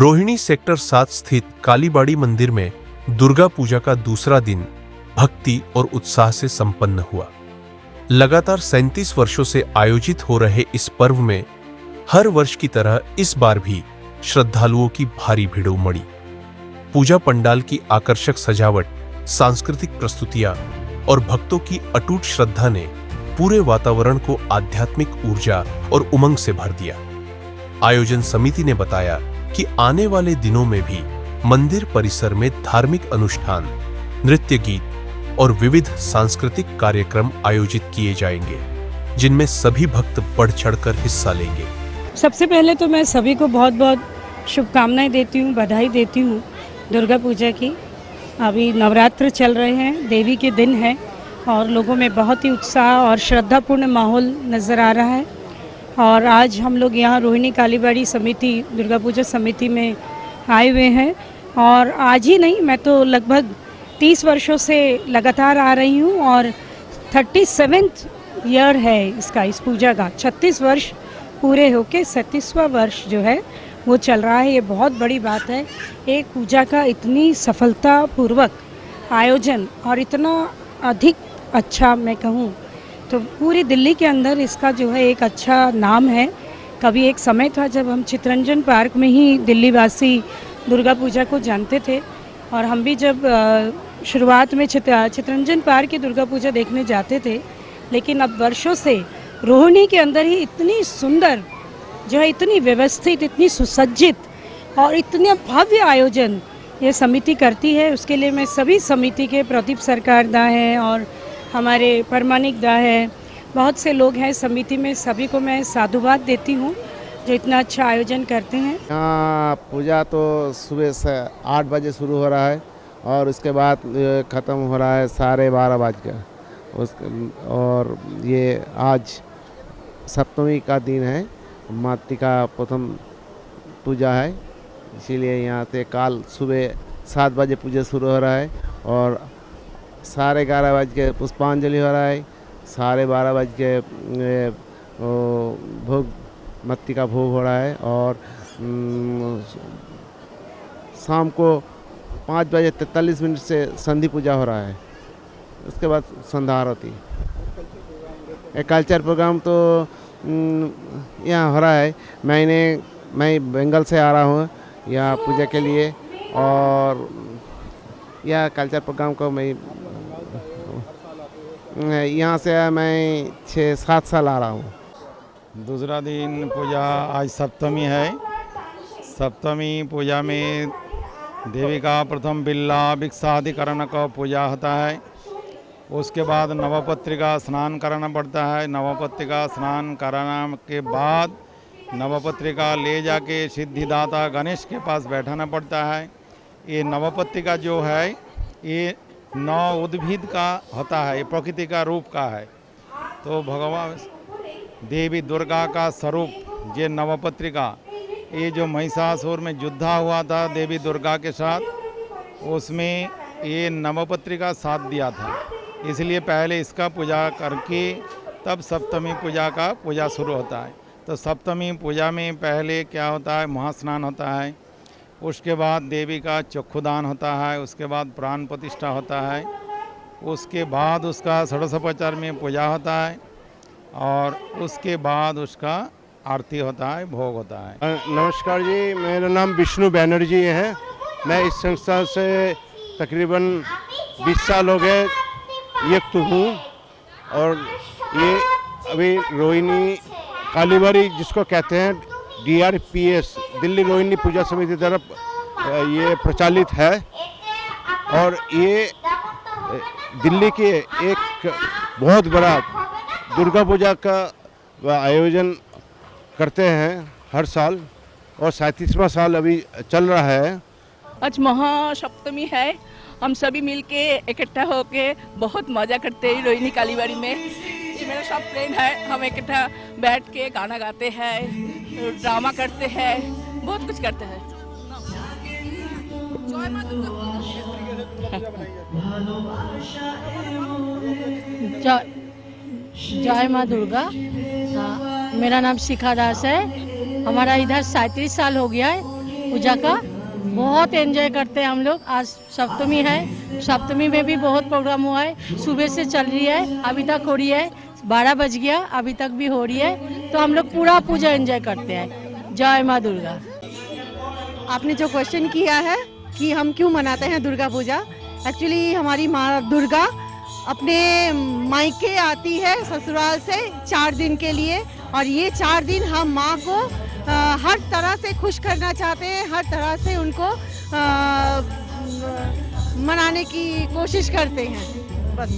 Rohini sector 7 स्थित कालीबाड़ी मंदिर में दुर्गा पूजा का दूसरा दिन भक्ति और उत्साह से संपन्न हुआ। लगातार 37 वर्षों से आयोजित हो रहे इस पर्व में हर वर्ष की तरह इस बार भी श्रद्धालुओं की भारी भीड़ उमड़ी। पूजा पंडाल की आकर्षक सजावट, सांस्कृतिक प्रस्तुतियां और भक्तों की अटूट श्रद्धा ने पूरे वातावरण को आध्यात्मिक ऊर्जा और उमंग से भर दिया। आयोजन समिति ने बताया कि आने वाले दिनों में भी मंदिर परिसर में धार्मिक अनुष्ठान, नृत्य गीत और विविध सांस्कृतिक कार्यक्रम आयोजित किए जाएंगे, जिनमें सभी भक्त बढ़ चढ़कर हिस्सा लेंगे। सबसे पहले तो मैं सभी को बहुत बहुत शुभकामनाएं देती हूँ, बधाई देती हूँ दुर्गा पूजा की। अभी नवरात्र चल रहे हैं, देवी के दिन है और लोगों में बहुत ही उत्साह और श्रद्धापूर्ण माहौल नज़र आ रहा है। और आज हम लोग यहाँ रोहिणी कालीबाड़ी समिति, दुर्गा पूजा समिति में आए हुए हैं। और आज ही नहीं, मैं तो लगभग 30 वर्षों से लगातार आ रही हूँ और 37th ईयर है इसका, इस पूजा का 36 वर्ष पूरे होके 37वां वर्ष जो है वो चल रहा है। ये बहुत बड़ी बात है, एक पूजा का इतनी सफलतापूर्वक आयोजन और इतना अधिक अच्छा मैं कहूँ तो पूरी दिल्ली के अंदर इसका जो है एक अच्छा नाम है। कभी एक समय था जब हम चित्तरंजन पार्क में ही दिल्ली वासी दुर्गा पूजा को जानते थे और हम भी जब शुरुआत में चित्तरंजन पार्क की दुर्गा पूजा देखने जाते थे, लेकिन अब वर्षों से रोहिणी के अंदर ही इतनी सुंदर जो है, इतनी व्यवस्थित, इतनी सुसज्जित और इतने भव्य आयोजन ये समिति करती है। उसके लिए मैं सभी समिति के प्रदीप सरकार दा हैं और हमारे परमानिक दा है, बहुत से लोग हैं समिति में, सभी को मैं साधुवाद देती हूँ जो इतना अच्छा आयोजन करते हैं। यहाँ पूजा तो सुबह से 8 बजे शुरू हो रहा है और उसके बाद ख़त्म हो रहा है 12:30 बजे और ये आज सप्तमी का दिन है, मातृका प्रथम पूजा है, इसीलिए यहाँ से कल सुबह 7 बजे पूजा शुरू हो रहा है और 11:30 बज के पुष्पांजलि हो रहा है, 12:30 बज के भोग, मत्ती भोग हो रहा है और शाम को 5:43 से संधि पूजा हो रहा है। उसके बाद संध्या आरती। एक कल्चर प्रोग्राम तो यहाँ हो रहा है। मैं बंगाल से आ रहा हूँ यहाँ पूजा के लिए और यह कल्चर प्रोग्राम को मैं यहाँ से मैं 6-7 साल आ रहा हूँ। दूसरा दिन पूजा आज सप्तमी है। सप्तमी पूजा में देवी का प्रथम बिल्ला भिक्षाधिकरण का पूजा होता है। उसके बाद नवपत्रिका स्नान कराना पड़ता है। नवपत्रिका स्नान कराने के बाद नवपत्रिका ले जाके सिद्धिदाता गणेश के पास बैठाना पड़ता है। ये नवपत्रिका जो है ये 9 उद्भिद का होता है, ये प्रकृति का रूप का है। तो भगवान देवी दुर्गा का स्वरूप ये नवपत्रिका, ये जो महिषासुर में युद्ध हुआ था देवी दुर्गा के साथ, उसमें ये नवपत्रिका साथ दिया था। इसलिए पहले इसका पूजा करके तब सप्तमी पूजा का पूजा शुरू होता है। तो सप्तमी पूजा में पहले क्या होता है, महास्नान होता है। उसके बाद देवी का चक्षुदान होता है। उसके बाद प्राण प्रतिष्ठा होता है। उसके बाद उसका षोडशोपचार में पूजा होता है और उसके बाद उसका आरती होता है, भोग होता है। नमस्कार जी, मेरा नाम विष्णु बैनर्जी है। मैं इस संस्था से तकरीबन 20 साल हो गए युक्त हूँ और ये अभी रोहिणी कालीबाड़ी जिसको कहते हैं DRPS, दिल्ली रोहिणी पूजा समिति तरफ ये प्रचलित है और ये दिल्ली के एक बहुत बड़ा दुर्गा पूजा का आयोजन करते हैं हर साल और 37वां साल अभी चल रहा है। आज महासप्तमी है, हम सभी मिलके इकट्ठा होके बहुत मजा करते हैं रोहिणी कालीबाड़ी में। ये मेरा सब फ्रेंड है, हम इकट्ठा बैठ के गाना गाते हैं, ड्रामा करते हैं, बहुत कुछ करते हैं। जय माँ दुर्गा। हाँ, मेरा नाम शिखा दास है। हमारा इधर 37 साल हो गया है पूजा का बहुत एंजॉय करते हैं हम लोग। आज सप्तमी है, सप्तमी में भी बहुत प्रोग्राम हुआ है, सुबह से चल रही है, अभी तक हो रही है, 12 बज गया, अभी तक भी हो रही है। तो हम लोग पूरा पूजा एंजॉय करते हैं। जय माँ दुर्गा। आपने जो क्वेश्चन किया है कि हम क्यों मनाते हैं दुर्गा पूजा, एक्चुअली हमारी माँ दुर्गा अपने मायके आती है ससुराल से 4 दिन के लिए, और ये 4 दिन हम माँ को हर तरह से खुश करना चाहते हैं, हर तरह से उनको मनाने की कोशिश करते हैं। बस